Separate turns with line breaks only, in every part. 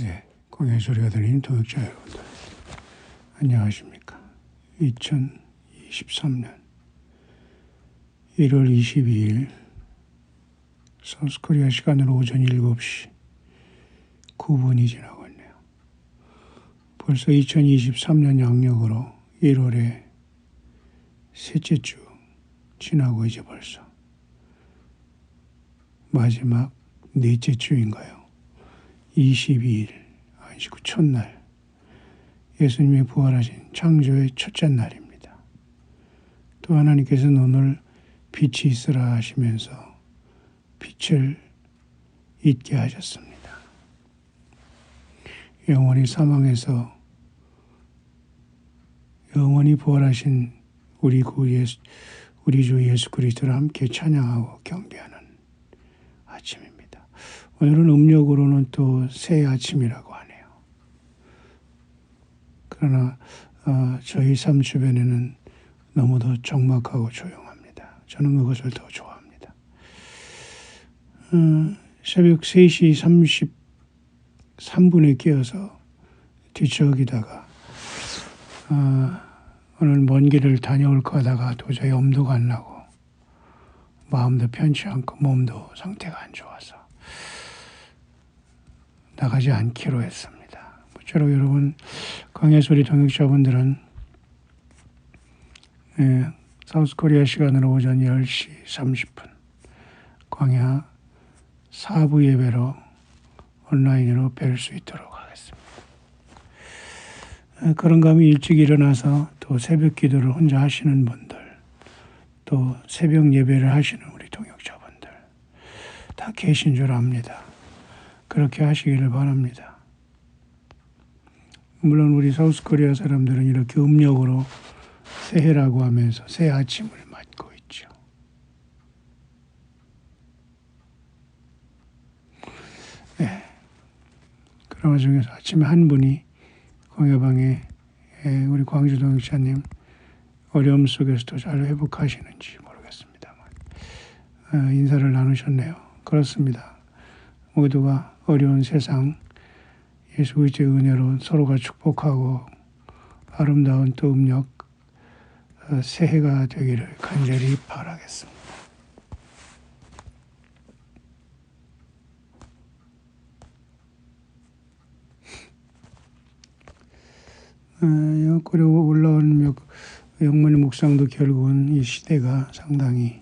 네, 광야의 소리가 들리는 동역자 여러분들, 안녕하십니까. 2023년 1월 22일 사우스코리아 시간으로 오전 7시 9분이 지나고 있네요. 벌써 2023년 양력으로 1월의 셋째 주 지나고 이제 벌써 마지막 넷째 주인가요? 22일 안식 후 첫날, 예수님이 부활하신 창조의 첫째 날입니다. 또 하나님께서는 오늘 빛이 있으라 하시면서 빛을 있게 하셨습니다. 영원히 사망에서 영원히 부활하신 우리 주 예수 그리스도를 함께 찬양하고 경배하는 아침입니다. 오늘은 음력으로는 또 새 아침이라고 하네요. 그러나 저희 삶 주변에는 너무도 적막하고 조용합니다. 저는 그것을 더 좋아합니다. 새벽 3시 33분에 깨어서 뒤척이다가 오늘 먼 길을 다녀올까 하다가 도저히 엄두가 안 나고 마음도 편치 않고 몸도 상태가 안 좋아서 나가지 않기로 했습니다. 모쪼록 여러분, 광야소리 동역자분들은 사우스코리아 시간으로 오전 10시 30분 광야 4부 예배로 온라인으로 뵐 수 있도록 하겠습니다. 그런가 하면 일찍 일어나서 또 새벽 기도를 혼자 하시는 분들, 또 새벽 예배를 하시는 우리 동역자분들 다 계신 줄 압니다. 그렇게 하시기를 바랍니다. 물론 우리 사우스코리아 사람들은 이렇게 음력으로 새해라고 하면서 새 아침을 맞고 있죠. 네. 그런 와중에서 아침에 한 분이 광야방에 우리 광주 동역자님 어려움 속에서도 잘 회복하시는지 모르겠습니다만 인사를 나누셨네요. 그렇습니다. 모두가 어려운 세상 예수 그리스도의 은혜로 서로가 축복하고 아름다운 또 음력 새해가 되기를 간절히 바라겠습니다. 그리고 올라온 영문의 묵상도 결국은 이 시대가 상당히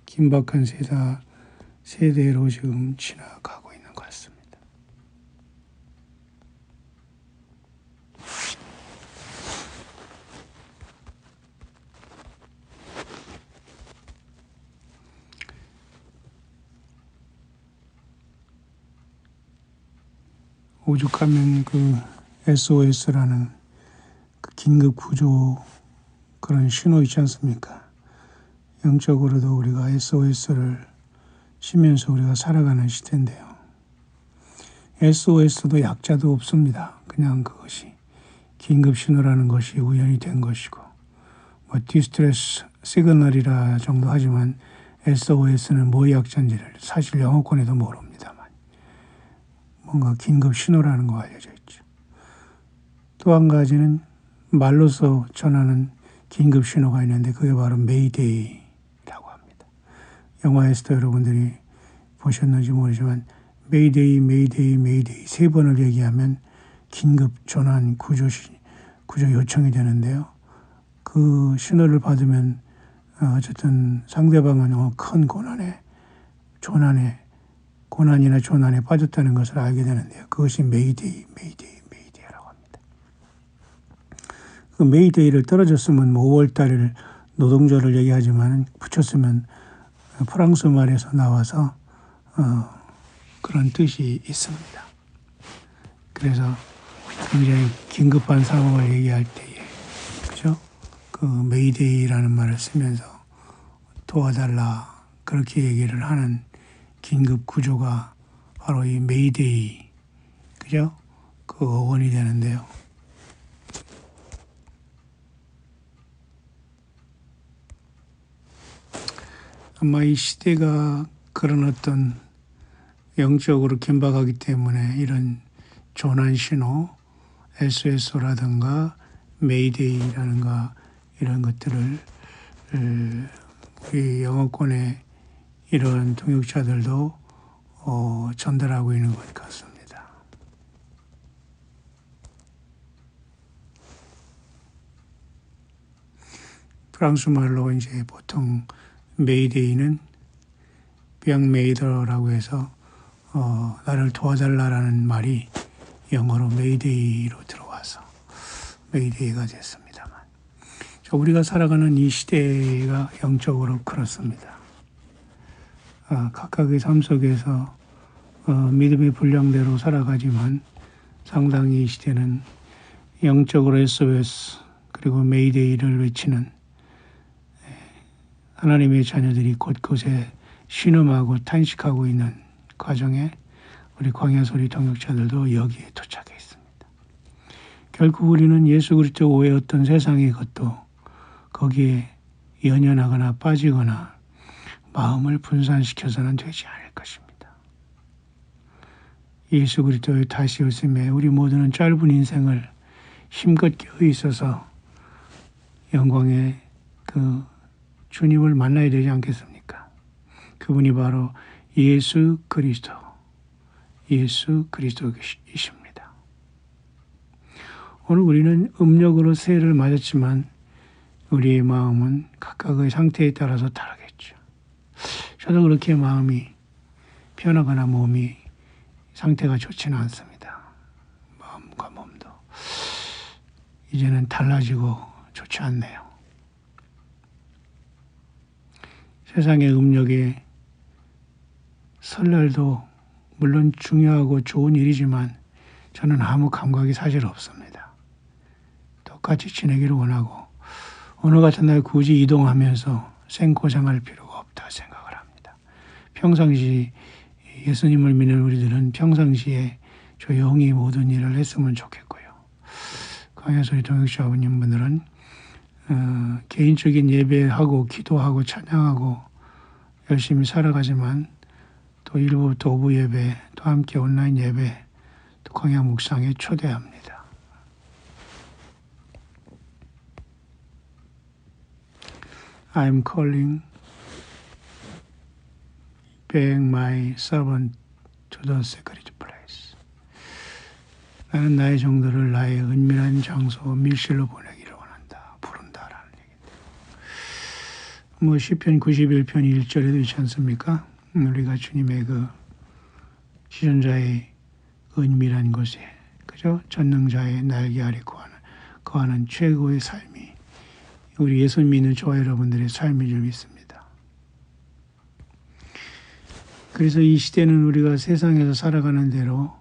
긴박한 세대로 지금 지나가고 있는 것 같습니다. 오죽하면 그 SOS라는 그 긴급 구조 그런 신호 있지 않습니까? 영적으로도 우리가 SOS를 쉬면서 우리가 살아가는 시대인데요. SOS도 약자도 없습니다. 그냥 그것이 긴급 신호라는 것이 우연히 된 것이고, 디스트레스 시그널이라 정도 하지만 SOS는 뭐 약자인지를 사실 영어권에도 모릅니다만 뭔가 긴급 신호라는 거 알려져 있죠. 또 한 가지는 말로서 전하는 긴급 신호가 있는데 그게 바로 메이데이라고 합니다. 영화에서도 여러분들이 보셨는지 모르지만 메이데이, 메이데이, 메이데이 세 번을 얘기하면 긴급 전환 구조 요청이 되는데요. 그 신호를 받으면 어쨌든 상대방은 큰 고난이나 조난에 빠졌다는 것을 알게 되는데요. 그것이 메이데이라고 합니다. 그 메이데이를 떨어졌으면 5월 달을 노동절을 얘기하지만 붙였으면 프랑스 말에서 나와서 그런 뜻이 있습니다. 그래서 굉장히 긴급한 상황을 얘기할 때에 그죠? 그 메이데이라는 말을 쓰면서 도와달라 그렇게 얘기를 하는 긴급 구조가 바로 이 메이데이 그죠? 그 어원이 되는데요. 아마 이 시대가 그런 어떤 영적으로 긴박하기 때문에 이런 조난 신호, SOS라든가 메이데이라든가 이런 것들을 우리 영어권의 이러한 통역자들도 전달하고 있는 것 같습니다. 프랑스 말로 이제 보통 메이데이는 병메이더라고 해서 나를 도와달라라는 말이 영어로 메이데이로 들어와서 메이데이가 됐습니다만, 우리가 살아가는 이 시대가 영적으로 그렇습니다. 각각의 삶 속에서 믿음의 분량대로 살아가지만 상당히 이 시대는 영적으로 SOS 그리고 메이데이를 외치는 하나님의 자녀들이 곳곳에 신음하고 탄식하고 있는 과정에 우리 광야소리 통역자들도 여기에 도착해 있습니다. 결국 우리는 예수 그리스도 외의 어떤 세상의 것도 거기에 연연하거나 빠지거나 마음을 분산시켜서는 되지 않을 것입니다. 예수 그리스도의 다시 오심에 우리 모두는 짧은 인생을 힘껏 껴 있어서 영광의 그 주님을 만나야 되지 않겠습니까? 그분이 바로 예수 그리스도이십니다. 오늘 우리는 음력으로 새해를 맞았지만 우리의 마음은 각각의 상태에 따라서 다르겠죠. 저도 그렇게 마음이 편하거나 몸이 상태가 좋지는 않습니다. 마음과 몸도 이제는 달라지고 좋지 않네요. 세상의 음력에 설날도 물론 중요하고 좋은 일이지만 저는 아무 감각이 사실 없습니다. 똑같이 지내기를 원하고 어느 같은 날 굳이 이동하면서 생고생할 필요가 없다 생각을 합니다. 평상시 예수님을 믿는 우리들은 평상시에 조용히 모든 일을 했으면 좋겠고요. 광야소리 통역자 아버님분들은 개인적인 예배하고 기도하고 찬양하고 열심히 살아가지만 또 일부부터 오부 예배 또 함께 온라인 예배 또 광야 묵상에 초대합니다. I'm calling back my servant to the secret place. 나는 나의 종들을 나의 은밀한 장소 밀실로 보내기를 원한다. 부른다라는 얘기입니다. 시편 91편 1절에도 있지 않습니까? 우리가 주님의 그 시전자의 은밀한 곳에 그죠? 전능자의 날개 아래 거하는 최고의 삶이 우리 예수 믿는 저와 여러분들의 삶인 줄 믿습니다. 그래서 이 시대는 우리가 세상에서 살아가는 대로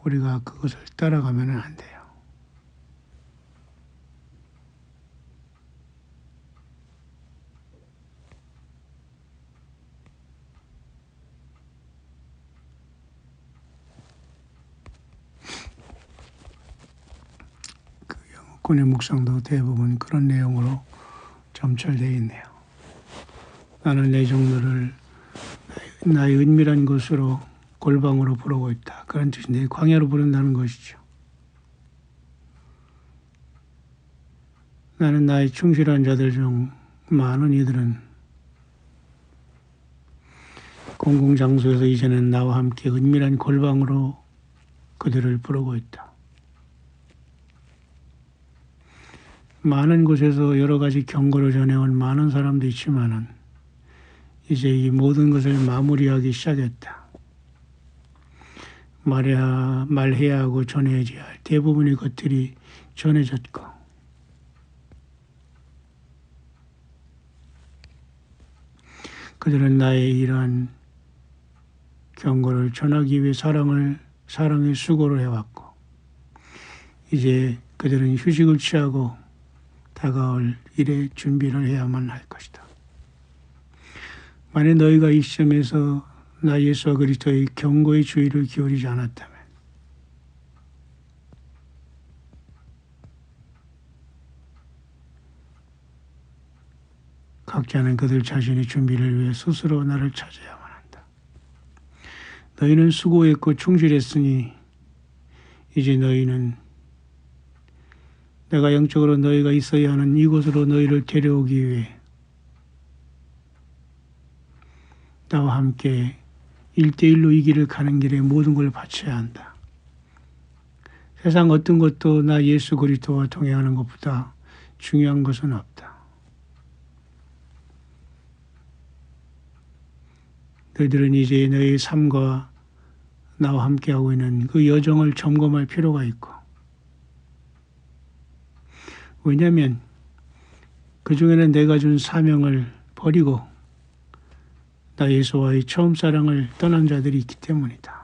우리가 그것을 따라가면 안 돼요. 영어권의 묵상도 대부분 그런 내용으로 점철되어 있네요. 나는 내 종들을 나의 은밀한 곳으로 골방으로 부르고 있다. 그런 뜻인데 광야로 부른다는 것이죠. 나는 나의 충실한 자들 중 많은 이들은 공공장소에서 이제는 나와 함께 은밀한 골방으로 그들을 부르고 있다. 많은 곳에서 여러 가지 경고를 전해온 많은 사람도 있지만은 이제 이 모든 것을 마무리하기 시작했다. 말해야 하고 전해져야 할 대부분의 것들이 전해졌고 그들은 나의 이러한 경고를 전하기 위해 사랑의 수고를 해왔고 이제 그들은 휴식을 취하고 다가올 일에 준비를 해야만 할 것이다. 만약 너희가 이 시점에서 나 예수와 그리스도의 경고의 주의를 기울이지 않았다면 각자는 그들 자신의 준비를 위해 스스로 나를 찾아야만 한다. 너희는 수고했고 충실했으니 이제 너희는 내가 영적으로 너희가 있어야 하는 이곳으로 너희를 데려오기 위해 나와 함께 1대1로 이 길을 가는 길에 모든 걸 바쳐야 한다. 세상 어떤 것도 나 예수 그리스도와 동행하는 것보다 중요한 것은 없다. 너희들은 이제 너희 삶과 나와 함께하고 있는 그 여정을 점검할 필요가 있고, 왜냐하면 그 중에는 내가 준 사명을 버리고 나 예수와의 처음 사랑을 떠난 자들이 있기 때문이다.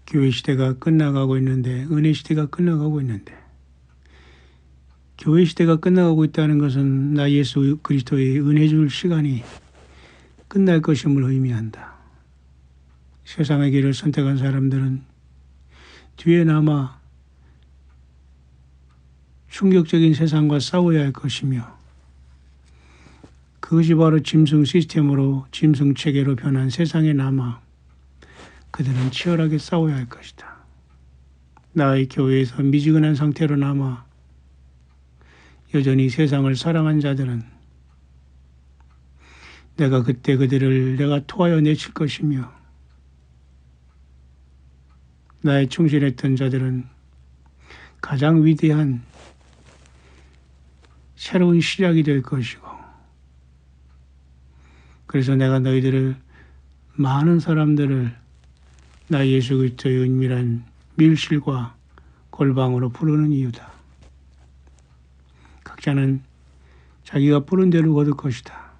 교회 시대가 끝나가고 있는데, 은혜 시대가 끝나가고 있는데, 교회 시대가 끝나가고 있다는 것은 나 예수 그리스도의 은혜 줄 시간이 끝날 것임을 의미한다. 세상의 길을 선택한 사람들은 뒤에 남아 충격적인 세상과 싸워야 할 것이며, 그것이 바로 짐승 시스템으로, 짐승 체계로 변한 세상에 남아 그들은 치열하게 싸워야 할 것이다. 나의 교회에서 미지근한 상태로 남아 여전히 세상을 사랑한 자들은 내가 그때 그들을 내가 토하여 내칠 것이며, 나의 충실했던 자들은 가장 위대한 새로운 시작이 될 것이고, 그래서 내가 너희들을, 많은 사람들을 나 예수 그리스도의 은밀한 밀실과 골방으로 부르는 이유다. 각자는 자기가 부른 대로 거둘 것이다.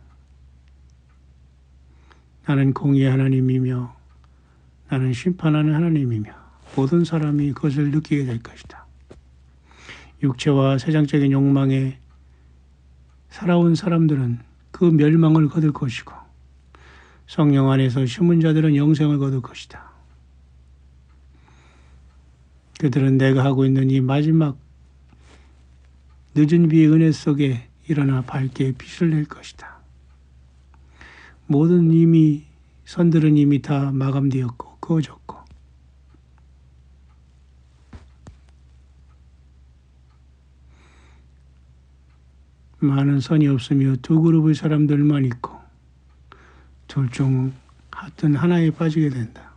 나는 공의의 하나님이며 나는 심판하는 하나님이며 모든 사람이 그것을 느끼게 될 것이다. 육체와 세상적인 욕망에 살아온 사람들은 그 멸망을 거둘 것이고, 성령 안에서 심은 자들은 영생을 거둘 것이다. 그들은 내가 하고 있는 이 마지막 늦은 비의 은혜 속에 일어나 밝게 빛을 낼 것이다. 모든 선들은 이미 다 마감되었고 그어졌고, 많은 선이 없으며 두 그룹의 사람들만 있고 둘 중 하여튼 하나에 빠지게 된다.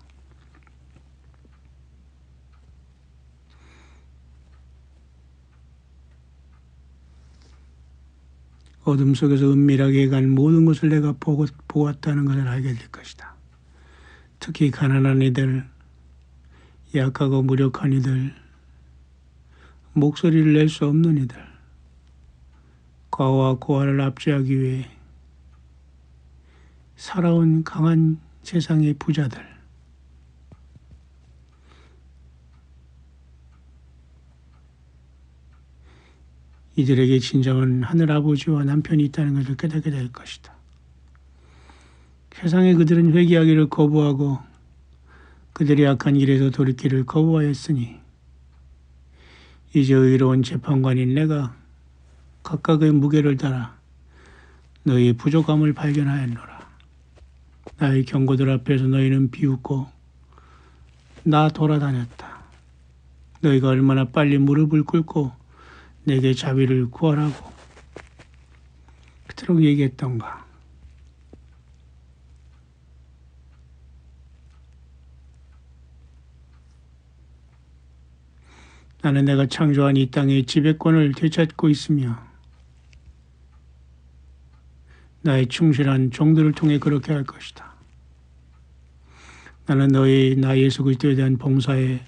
어둠 속에서 은밀하게 간 모든 것을 내가 보았다는 것을 알게 될 것이다. 특히 가난한 이들, 약하고 무력한 이들, 목소리를 낼 수 없는 이들, 과와 고아를 압제하기 위해 살아온 강한 세상의 부자들, 이들에게 진정한 하늘아버지와 남편이 있다는 것을 깨닫게 될 것이다. 세상에 그들은 회개하기를 거부하고 그들의 악한 길에서 돌이키를 거부하였으니 이제 의로운 재판관인 내가 각각의 무게를 달아 너희의 부족함을 발견하였노라. 나의 경고들 앞에서 너희는 비웃고 나 돌아다녔다. 너희가 얼마나 빨리 무릎을 꿇고 내게 자비를 구하라고 그토록 얘기했던가. 나는 내가 창조한 이 땅의 지배권을 되찾고 있으며 나의 충실한 종들을 통해 그렇게 할 것이다. 나는 나 예수 그리스도에 대한 봉사에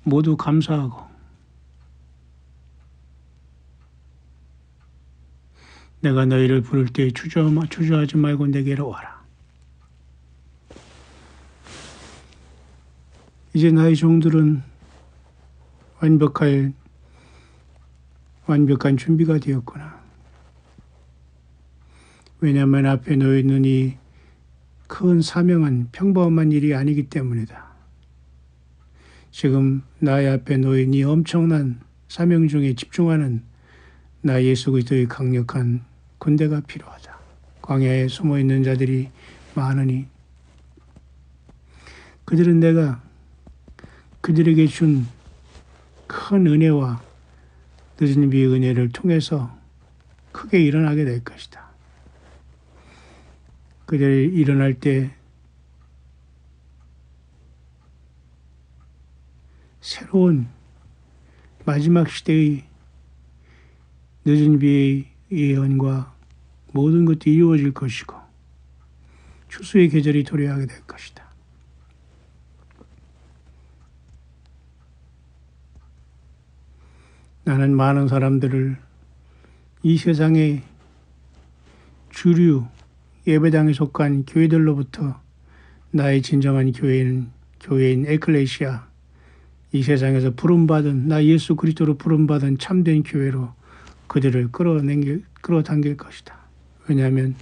모두 감사하고 내가 너희를 부를 때 주저하지 말고 내게로 와라. 이제 나의 종들은 완벽한 준비가 되었구나. 왜냐하면 앞에 놓여 있는 이 큰 사명은 평범한 일이 아니기 때문이다. 지금 나의 앞에 놓인 이 엄청난 사명 중에 집중하는 나 예수 그리스도의 강력한 군대가 필요하다. 광야에 숨어 있는 자들이 많으니 그들은 내가 그들에게 준 큰 은혜와 늦은 비의 은혜를 통해서 크게 일어나게 될 것이다. 그들이 일어날 때 새로운 마지막 시대의 늦은 비의 예언과 모든 것들이 이루어질 것이고 추수의 계절이 도래하게 될 것이다. 나는 많은 사람들을 이 세상의 주류 예배당에 속한 교회들로부터 나의 진정한 교회인 에클레시아, 이 세상에서 부름받은 나 예수 그리스도로 부름받은 참된 교회로 그들을 끌어당길 것이다. 왜냐하면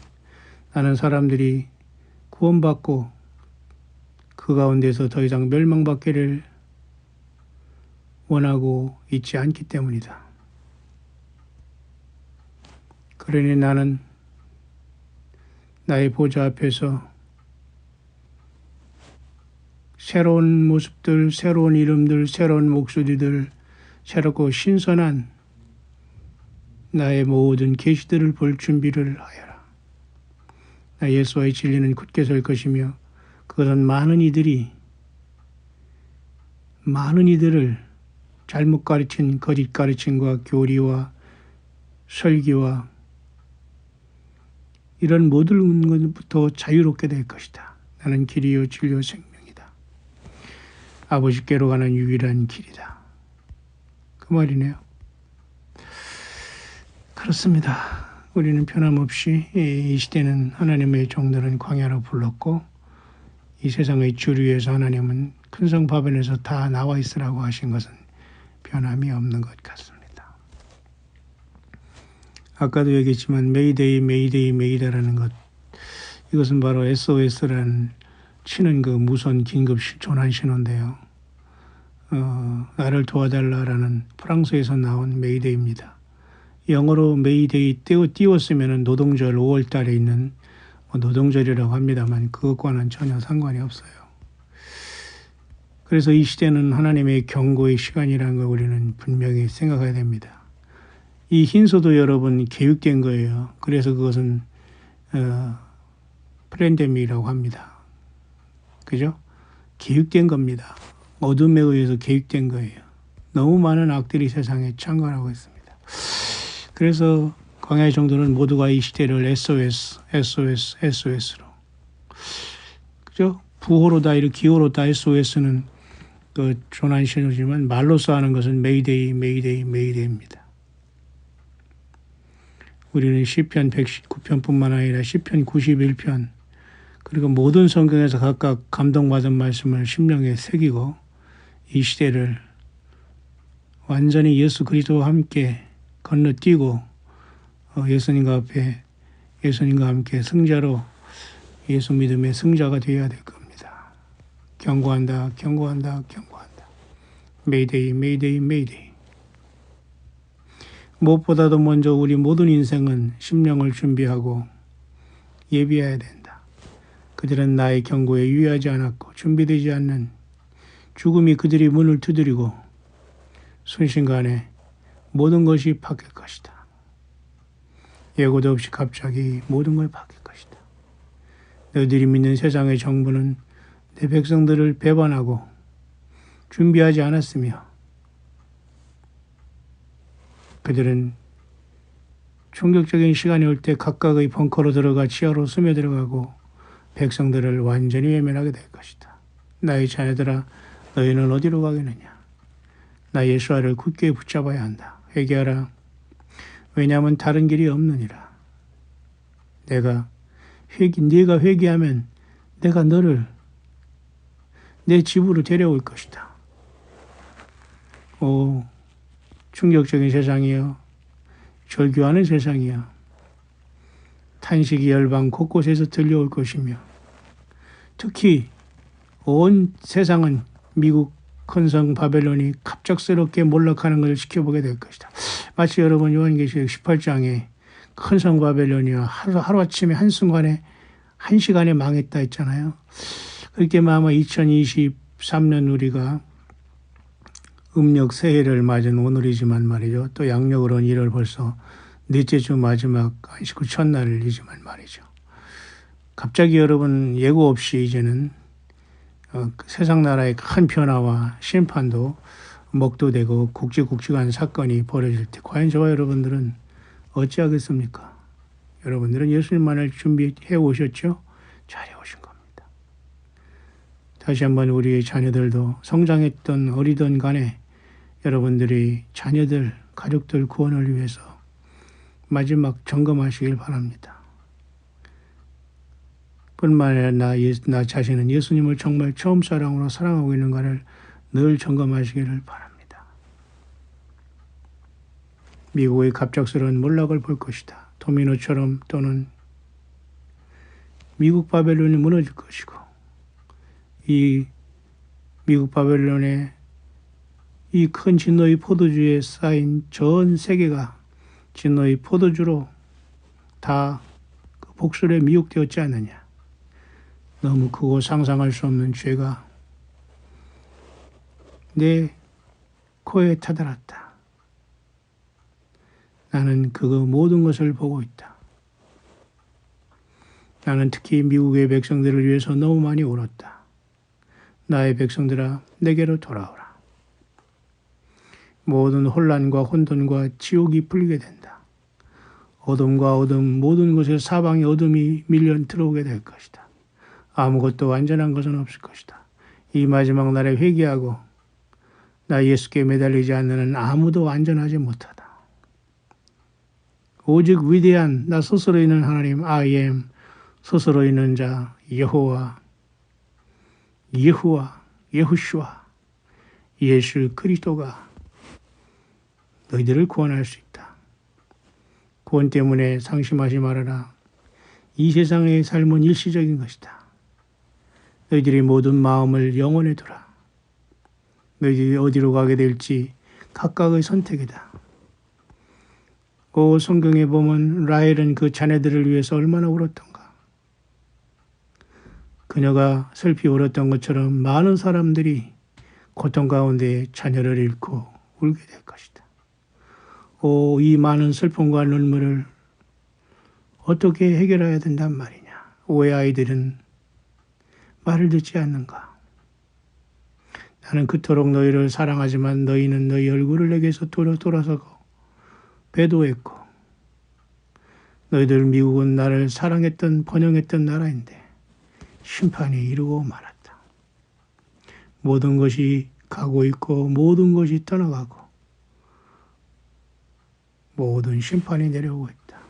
나는 사람들이 구원받고 그 가운데서 더 이상 멸망받기를 원하고 있지 않기 때문이다. 그러니 나는 나의 보좌 앞에서 새로운 모습들, 새로운 이름들, 새로운 목소리들, 새롭고 신선한 나의 모든 계시들을 볼 준비를 하여라. 나 예수와의 진리는 굳게 설 것이며 그것은 많은 이들을 잘못 가르친 거짓 가르침과 교리와 설교와 이런 모든 것부터 자유롭게 될 것이다. 나는 길이요 진리요 생명이다. 아버지께로 가는 유일한 길이다. 그 말이네요. 그렇습니다. 우리는 변함없이 이 시대는 하나님의 종들은 광야로 불렀고 이 세상의 주류에서 하나님은 큰 성 바벨에서 다 나와 있으라고 하신 것은 변함이 없는 것 같습니다. 아까도 얘기했지만 메이데이라는 것, 이것은 바로 SOS라는 치는 그 무선 긴급 조난 신호인데요. 나를 도와달라라는 프랑스에서 나온 메이데이입니다. 영어로 메이데이 띄웠으면 노동절 5월 달에 있는 노동절이라고 합니다만 그것과는 전혀 상관이 없어요. 그래서 이 시대는 하나님의 경고의 시간이라는 걸 우리는 분명히 생각해야 됩니다. 이 흰소도 여러분 계획된 거예요. 그래서 그것은 프랜데믹이라고 합니다. 그죠? 계획된 겁니다. 어둠에 의해서 계획된 거예요. 너무 많은 악들이 세상에 창궐하고 있습니다. 그래서 광야의 정도는 모두가 이 시대를 SOS로. 그죠? 부호로다, 이렇게 기호로다 SOS는 그 조난 신호지만 말로써 하는 것은 메이데이입니다. 우리는 시편 119편뿐만 아니라 시편 91편 그리고 모든 성경에서 각각 감동받은 말씀을 심령에 새기고 이 시대를 완전히 예수 그리스도와 함께 건너뛰고 예수님과 함께 승자로 예수 믿음의 승자가 되어야 될 겁니다. 경고한다. 메이데이. 무엇보다도 먼저 우리 모든 인생은 심령을 준비하고 예비해야 된다. 그들은 나의 경고에 유의하지 않았고 준비되지 않는 죽음이 그들이 문을 두드리고 순식간에 모든 것이 바뀔 것이다. 예고도 없이 갑자기 모든 걸 바뀔 것이다. 너희들이 믿는 세상의 정부는 내 백성들을 배반하고 준비하지 않았으며 그들은 충격적인 시간이 올 때 각각의 벙커로 들어가 지하로 스며들어가고 백성들을 완전히 외면하게 될 것이다. 나의 자녀들아 너희는 어디로 가겠느냐. 나 예수와를 굳게 붙잡아야 한다. 회개하라. 왜냐하면 다른 길이 없느니라. 네가 회개하면 내가 너를 내 집으로 데려올 것이다. 오, 충격적인 세상이여. 절규하는 세상이여. 탄식이 열방 곳곳에서 들려올 것이며 특히 온 세상은 미국 큰성 바벨론이 갑작스럽게 몰락하는 것을 지켜보게 될 것이다. 마치 여러분 요한계시록 18장에 큰 성 바벨론이야 하루아침에 한순간에 1시간에 망했다 했잖아요. 그렇게 아마 2023년 우리가 음력 새해를 맞은 오늘이지만 말이죠. 또 양력으로는 1월 벌써 넷째 주 마지막 안식 후 첫날이지만 말이죠. 갑자기 여러분 예고 없이 이제는 세상 나라의 큰 변화와 심판도 목도되고 굵직굵직한 사건이 벌어질 때 과연 저와 여러분들은 어찌하겠습니까? 여러분들은 예수님만을 준비해 오셨죠? 잘해 오신 겁니다. 다시 한번 우리의 자녀들도 성장했던 어리던 간에 여러분들이 자녀들, 가족들 구원을 위해서 마지막 점검하시길 바랍니다. 뿐만 아니라 나 자신은 예수님을 정말 처음 사랑으로 사랑하고 있는가를 늘 점검하시기를 바랍니다. 미국의 갑작스러운 몰락을 볼 것이다. 도미노처럼 또는 미국 바벨론이 무너질 것이고 이 미국 바벨론의 이 큰 진노의 포도주에 쌓인 전 세계가 진노의 포도주로 다 복술에 미혹되었지 않느냐. 너무 크고 상상할 수 없는 죄가 내 코에 타들었다. 나는 그 모든 것을 보고 있다. 나는 특히 미국의 백성들을 위해서 너무 많이 울었다. 나의 백성들아, 내게로 돌아오라. 모든 혼란과 혼돈과 지옥이 풀리게 된다. 어둠과 어둠, 모든 곳에 사방에 어둠이 밀려 들어오게 될 것이다. 아무것도 완전한 것은 없을 것이다. 이 마지막 날에 회개하고 나 예수께 매달리지 않는 아무도 안전하지 못하다. 오직 위대한 나 스스로 있는 하나님 I am 스스로 있는 자 여호와 예후슈아 예수 그리스도가 너희들을 구원할 수 있다. 구원 때문에 상심하지 말아라. 이 세상의 삶은 일시적인 것이다. 너희들이 모든 마음을 영혼에 두라. 너희들이 어디로 가게 될지 각각의 선택이다. 오 성경에 보면 라헬은 그 자녀들을 위해서 얼마나 울었던가. 그녀가 슬피 울었던 것처럼 많은 사람들이 고통 가운데 자녀를 잃고 울게 될 것이다. 오, 이 많은 슬픔과 눈물을 어떻게 해결해야 된단 말이냐. 왜 아이들은 말을 듣지 않는가. 나는 그토록 너희를 사랑하지만 너희는 너희 얼굴을 내게서 돌아서고 배도했고 너희들 미국은 나를 사랑했던 번영했던 나라인데 심판이 이루고 말았다. 모든 것이 가고 있고 모든 것이 떠나가고 모든 심판이 내려오고 있다.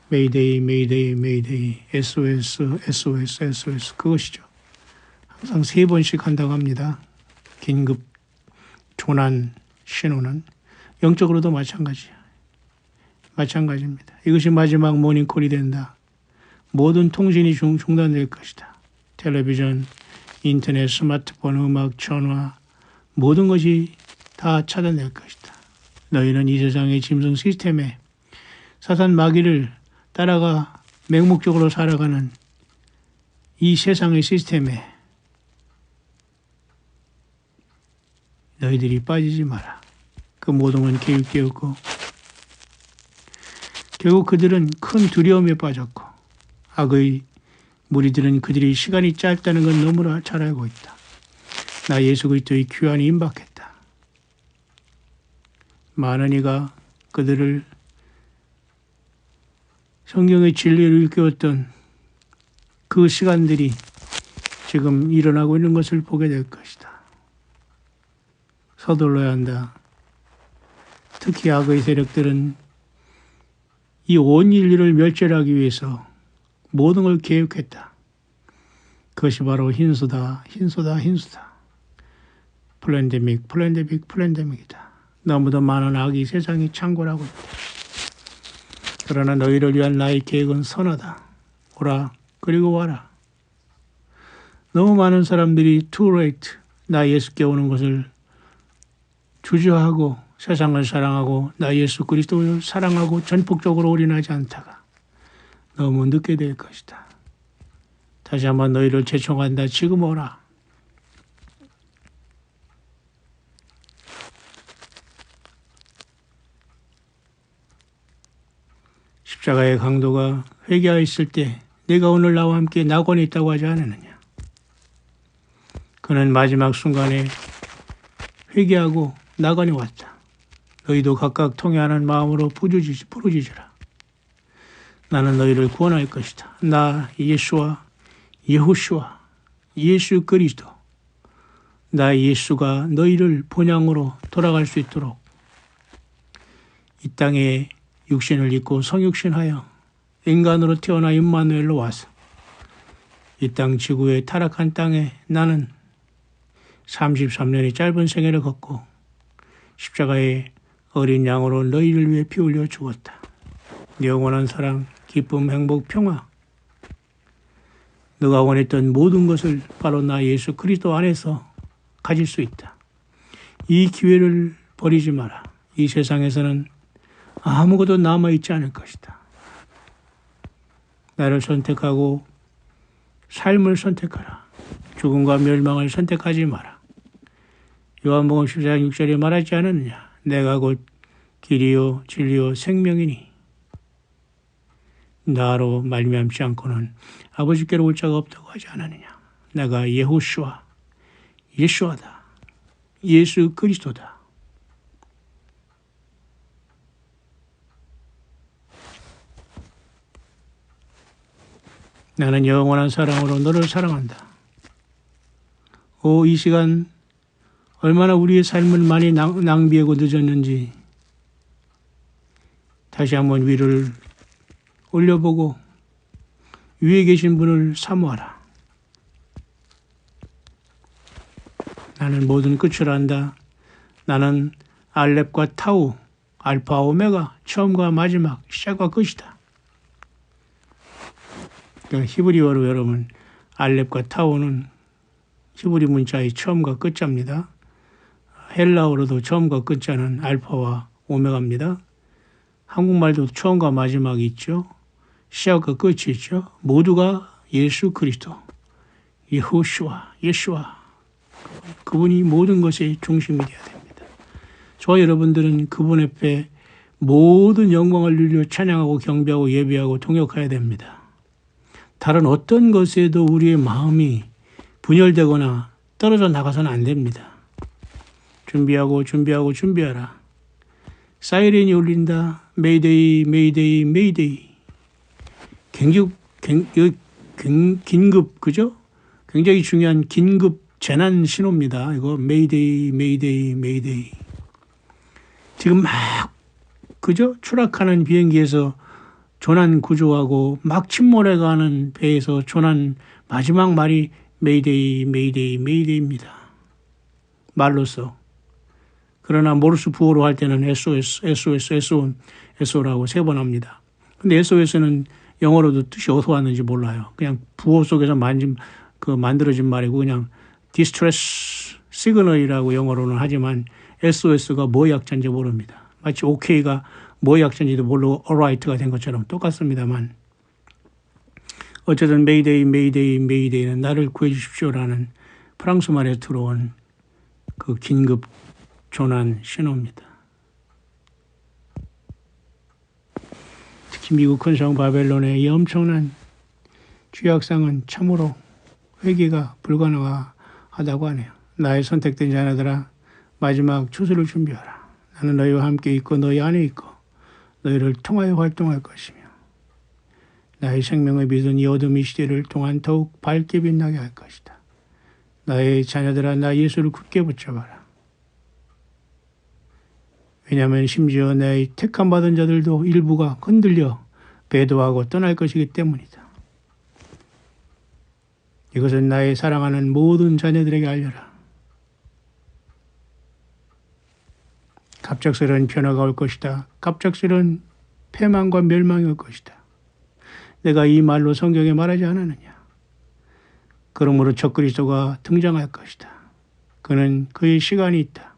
메이데이 메이데이 메이데이 SOS SOS SOS 그것이죠. 항상 3번씩 한다고 합니다. 긴급 조난 신호는 영적으로도 마찬가지입니다. 이것이 마지막 모닝콜이 된다. 모든 통신이 중단될 것이다. 텔레비전, 인터넷, 스마트폰, 음악, 전화 모든 것이 다 차단될 것이다. 너희는 이 세상의 짐승 시스템에 사탄 마귀를 따라가 맹목적으로 살아가는 이 세상의 시스템에 너희들이 빠지지 마라. 그 모든 건 계획되었고 결국 그들은 큰 두려움에 빠졌고 악의 무리들은 그들이 시간이 짧다는 건 너무나 잘 알고 있다. 나 예수 그리스도의 귀환이 임박했다. 많은 이가 그들을 성경의 진리를 일깨웠던 그 시간들이 지금 일어나고 있는 것을 보게 될 것이다. 서둘러야 한다. 특히 악의 세력들은 이 온 인류를 멸절하기 위해서 모든 걸 계획했다. 그것이 바로 흰수다. 플랜데믹이다. 너무도 많은 악이 세상에 창궐하고 있다. 그러나 너희를 위한 나의 계획은 선하다. 오라, 그리고 와라. 너무 많은 사람들이 too late, 나 예수께 오는 것을 주저하고 세상을 사랑하고 나 예수 그리스도를 사랑하고 전폭적으로 올인하지 않다가 너무 늦게 될 것이다. 다시 한번 너희를 재촉한다. 지금 오라. 십자가의 강도가 회개하였을 때 네가 오늘 나와 함께 낙원에 있다고 하지 않았느냐. 그는 마지막 순간에 회개하고 낙원에 왔다. 너희도 각각 통회하는 마음으로 부르짖으라. 나는 너희를 구원할 것이다. 나 예호슈아 예수 그리스도 나 예수가 너희를 본향으로 돌아갈 수 있도록 이 땅에 육신을 입고 성육신하여 인간으로 태어나 임마누엘로 와서 이 땅 지구의 타락한 땅에 나는 33년의 짧은 생애를 걷고 십자가의 어린 양으로 너희를 위해 피 흘려 죽었다. 영원한 사랑, 기쁨, 행복, 평화 너가 원했던 모든 것을 바로 나 예수 그리스도 안에서 가질 수 있다. 이 기회를 버리지 마라. 이 세상에서는 아무것도 남아있지 않을 것이다. 나를 선택하고 삶을 선택하라. 죽음과 멸망을 선택하지 마라. 요한복음 14장 6절에 말하지 않았느냐. 내가 곧 길이요 진리요 생명이니 나로 말미암지 않고는 아버지께로 올 자가 없다고 하지 않았느냐. 내가 예호슈아 예수아다. 예수 그리스도다. 나는 영원한 사랑으로 너를 사랑한다. 이 시간 얼마나 우리의 삶을 많이 낭비하고 늦었는지 다시 한번 위를 올려보고 위에 계신 분을 사모하라. 나는 모든 끝을 안다. 나는 알렙과 타우, 알파 오메가, 처음과 마지막, 시작과 끝이다. 그러니까 히브리어로 여러분 알렙과 타우는 히브리 문자의 처음과 끝자입니다. 헬라어로도 처음과 끝자는 알파와 오메가입니다. 한국말도 처음과 마지막이 있죠. 시작과 끝이 있죠. 모두가 예수 그리스도, 예호슈아, 예수아. 그분이 모든 것의 중심이 되어야 됩니다. 저와 여러분들은 그분 앞에 모든 영광을 누려 찬양하고 경배하고 예배하고 통역해야 됩니다. 다른 어떤 것에도 우리의 마음이 분열되거나 떨어져 나가서는 안 됩니다. 준비하라. 사이렌이 울린다. 메이데이, 메이데이, 메이데이. 긴급, 그죠? 굉장히 중요한 긴급 재난 신호입니다. 이거 메이데이, 메이데이, 메이데이. 지금 막, 그죠? 추락하는 비행기에서 조난 구조하고 막 침몰해가는 배에서 조난 마지막 말이 메이데이, 메이데이, 메이데이입니다. 말로써. 그러나 모르스 부호로 할 때는 SOS, SOS, SON, SO라고 3번 합니다. 근데 SOS는 영어로도 뜻이 어디서 왔는지 몰라요. 그냥 부호 속에서 만들어진 말이고 그냥 디스트레스 시그널이라고 영어로는 하지만 SOS가 뭐의 약자인지 모릅니다. 마치 OK가 뭐의 약자인지도 모르고 alright가 된 것처럼 똑같습니다만 어쨌든 메이데이, 메이데이, 메이데이는 나를 구해 주십시오라는 프랑스 말에서 들어온 그 긴급 조난 신호입니다. 특히 미국 큰성 바벨론의 이 엄청난 죄악상은 참으로 회개가 불가능하다고 하네요. 나의 선택된 자녀들아 마지막 추수를 준비하라. 나는 너희와 함께 있고 너희 안에 있고 너희를 통하여 활동할 것이며 나의 생명의 빛은 이 어둠의 시대를 통한 더욱 밝게 빛나게 할 것이다. 나의 자녀들아 나 예수를 굳게 붙잡아라. 왜냐하면 심지어 내 택함 받은 자들도 일부가 흔들려 배도하고 떠날 것이기 때문이다. 이것은 나의 사랑하는 모든 자녀들에게 알려라. 갑작스러운 변화가 올 것이다. 갑작스러운 패망과 멸망이 올 것이다. 내가 이 말로 성경에 말하지 않았느냐. 그러므로 적그리스도가 등장할 것이다. 그는 그의 시간이 있다.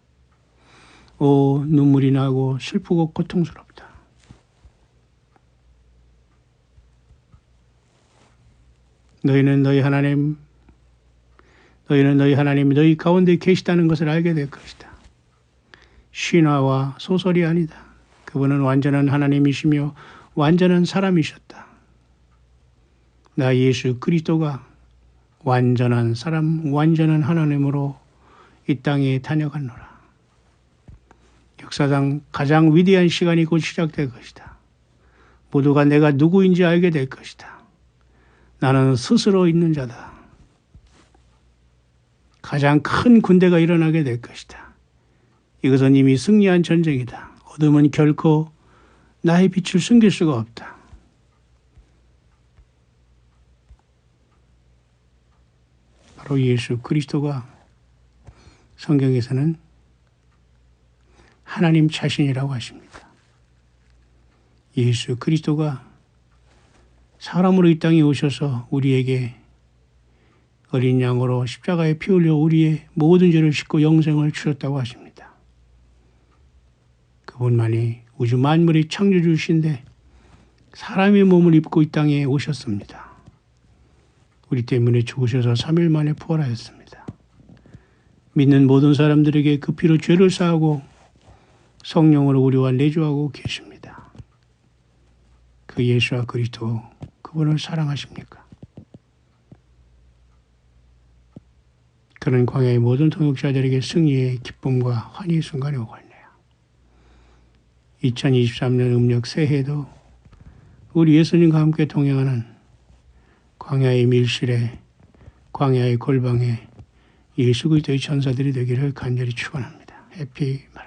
눈물이 나고 슬프고 고통스럽다. 너희는 너희 하나님이 너희 가운데 계시다는 것을 알게 될 것이다. 신화와 소설이 아니다. 그분은 완전한 하나님이시며 완전한 사람이셨다. 나 예수 그리스도가 완전한 사람, 완전한 하나님으로 이 땅에 다녀갔노라. 역사상 가장 위대한 시간이 곧 시작될 것이다. 모두가 내가 누구인지 알게 될 것이다. 나는 스스로 있는 자다. 가장 큰 군대가 일어나게 될 것이다. 이것은 이미 승리한 전쟁이다. 어둠은 결코 나의 빛을 숨길 수가 없다. 바로 예수 그리스도가 성경에서는 하나님 자신이라고 하십니다. 예수 그리스도가 사람으로 이 땅에 오셔서 우리에게 어린 양으로 십자가에 피 흘려 우리의 모든 죄를 씻고 영생을 주셨다고 하십니다. 그분만이 우주 만물의 창조주신데 사람의 몸을 입고 이 땅에 오셨습니다. 우리 때문에 죽으셔서 3일 만에 부활하였습니다. 믿는 모든 사람들에게 그 피로 죄를 사하고 성령으로 우리와 내주하고 계십니다. 그 예수와 그리스도 그분을 사랑하십니까? 그는 광야의 모든 통역자들에게 승리의 기쁨과 환희의 순간이 오고 있네요. 2023년 음력 새해도 우리 예수님과 함께 동행하는 광야의 밀실에, 광야의 골방에 예수 그리스도의 천사들이 되기를 간절히 축원합니다. 해피 말.